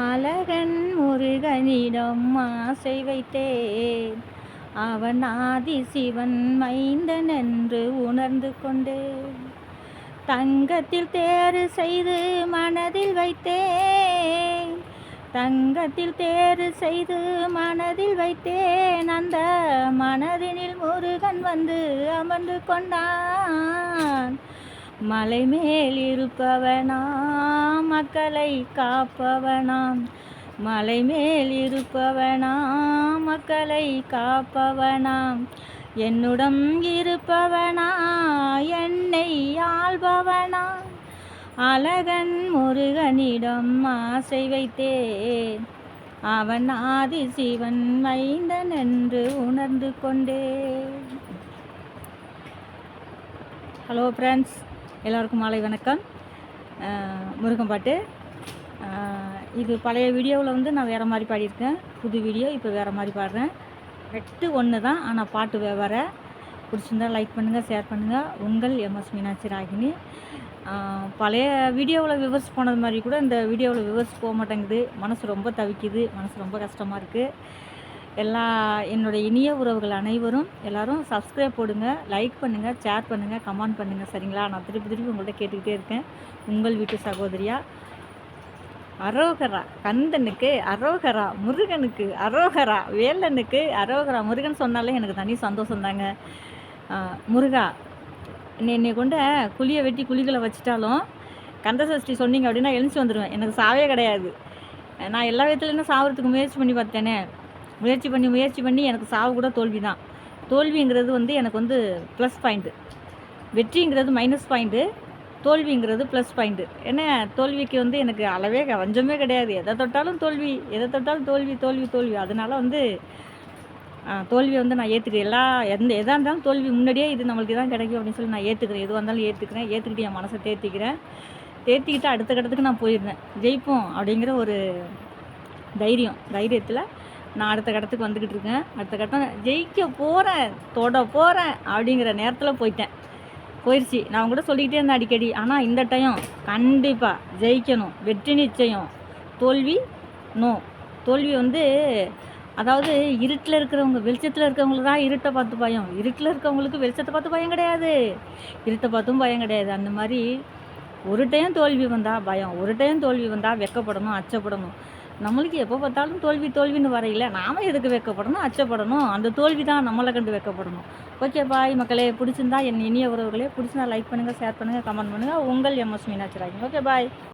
அழகன் முருகனிடம் ஆசை வைத்தேன், அவன் ஆதி சிவன் மைந்தன் என்று உணர்ந்து கொண்டேன். தங்கத்தில் தேறு செய்து மனதில் வைத்தேன், தங்கத்தில் தேறு செய்து மனதில் வைத்தேன். அந்த மனதினில் முருகன் வந்து அமர்ந்து கொண்டான். மலை மேல் இருப்பவனாம், மக்களை காப்பவனாம். மலை மேல் இருப்பவனாம், மக்களை காப்பவனாம். என்னுடன் இருப்பவனா, என்னை ஆள்பவனாம். அழகன் முருகனிடம் ஆசை வைத்தேன், அவன் ஆதி சிவன் மைந்தன் என்று உணர்ந்து கொண்டேன். ஹலோ ஃப்ரெண்ட்ஸ், எல்லோருக்கும் மாலை வணக்கம். முருகன் பாட்டு இது பழைய வீடியோவில் வந்து நான் வேறு மாதிரி பாடியிருக்கேன். புது வீடியோ இப்போ வேறு மாதிரி பாடுறேன். ரெட்டு ஒன்று தான், ஆனால் பாட்டு வேறு. பிடிச்சிருந்தால் லைக் பண்ணுங்கள், ஷேர் பண்ணுங்கள். உங்கள் எம்எஸ் மீனாட்சி ராகினி. பழைய வீடியோவில் விவர்ஸ் போனது மாதிரி கூட இந்த வீடியோவில் விவர்ஸ் போக மாட்டேங்குது. மனசு ரொம்ப தவிக்குது, மனசு ரொம்ப கஷ்டமாக இருக்குது. எல்லா என்னுடைய இனிய உறவுகள் அனைவரும் எல்லோரும் சப்ஸ்கிரைப் போடுங்க, லைக் பண்ணுங்கள், ஷேர் பண்ணுங்கள், கமெண்ட் பண்ணுங்கள். சரிங்களா? நான் திருப்பி உங்கள்கிட்ட கேட்டுக்கிட்டே இருக்கேன். உங்கள் வீட்டு சகோதரியா. அரோகரா கந்தனுக்கு அரோகரா, முருகனுக்கு அரோகரா, வேலனுக்கு அரோகரா. முருகன் சொன்னாலே எனக்கு தனி சந்தோஷந்தாங்க. முருகா, என்னை கொண்ட குழியை வெட்டி குழிகளை வச்சுட்டாலும் கந்த சஷ்டி சொன்னீங்க அப்படின்னா எழுந்துச்சு வந்துடுவேன். எனக்கு சாவே கிடையாது. நான் எல்லா விதத்துலேயும் சாவறதுக்கு முயற்சி பண்ணி பார்த்தேனே. முயற்சி பண்ணி எனக்கு சாவு கூட தோல்வி தான். தோல்விங்கிறது வந்து எனக்கு வந்து ப்ளஸ் பாயிண்ட்டு, வெற்றிங்கிறது மைனஸ் பாயிண்ட்டு, தோல்விங்கிறது ப்ளஸ் பாயிண்ட்டு. ஏன்னா தோல்விக்கு வந்து எனக்கு அளவே வஞ்சமே கிடையாது. எதை தொட்டாலும் தோல்வி, எதை தொட்டாலும் தோல்வி தோல்வி தோல்வி. அதனால் வந்து தோல்வியை வந்து நான் ஏற்றுக்கிறேன். எதாக இருந்தாலும் தோல்வி முன்னாடியே இது நம்மளுக்கு தான் கிடைக்கும் அப்படின்னு சொல்லி நான் ஏற்றுக்கிறேன். எதுவாக இருந்தாலும் ஏற்றுக்கிட்டு என் மனசை தேர்த்திக்கிட்டு அடுத்த கட்டத்துக்கு நான் போயிடுறேன். ஜெயிப்போம் அப்படிங்கிற ஒரு தைரியத்தில் நான் அடுத்த கட்டத்துக்கு வந்துக்கிட்டு இருக்கேன். அடுத்த கட்டம் ஜெயிக்க போகிறேன், தொட போகிறேன் அப்படிங்கிற நேரத்தில் போயிடுச்சு. நான் கூட சொல்லிக்கிட்டே இருந்தேன் அடிக்கடி. ஆனால் இந்த டைம் கண்டிப்பாக ஜெயிக்கணும், வெற்றி நிச்சயம். தோல்வி நோ. தோல்வி வந்து அதாவது இருட்டில் இருக்கிறவங்க, வெளிச்சத்தில் இருக்கிறவங்களுக்கு தான் இருட்டை பார்த்து பயம். இருட்டில் இருக்கிறவங்களுக்கு வெளிச்சத்தை பார்த்து பயம் கிடையாது, இருட்டை பார்த்தும் பயம் கிடையாது. அந்த மாதிரி ஒரு டைம் தோல்வி வந்தால் பயம், ஒரு டைம் தோல்வி வந்தால் வெக்கப்படணும், அச்சப்படணும். நம்மளுக்கு எப்போ பார்த்தாலும் தோல்வின்னு வரையில நாம் எதுக்கு வெக்கப்படணும், அச்சப்படணும்? அந்த தோல்வி தான் நம்மளை கண்டு வெக்கப்படணும். ஓகே பாய் மக்களே. பிடிச்சிருந்தா என் இனிய உறவுகளே, பிடிச்சிருந்தா லைக் பண்ணுங்கள், ஷேர் பண்ணுங்கள், கமெண்ட் பண்ணுங்கள். உங்கள் MS Meenakshi Ragini. Okay bye.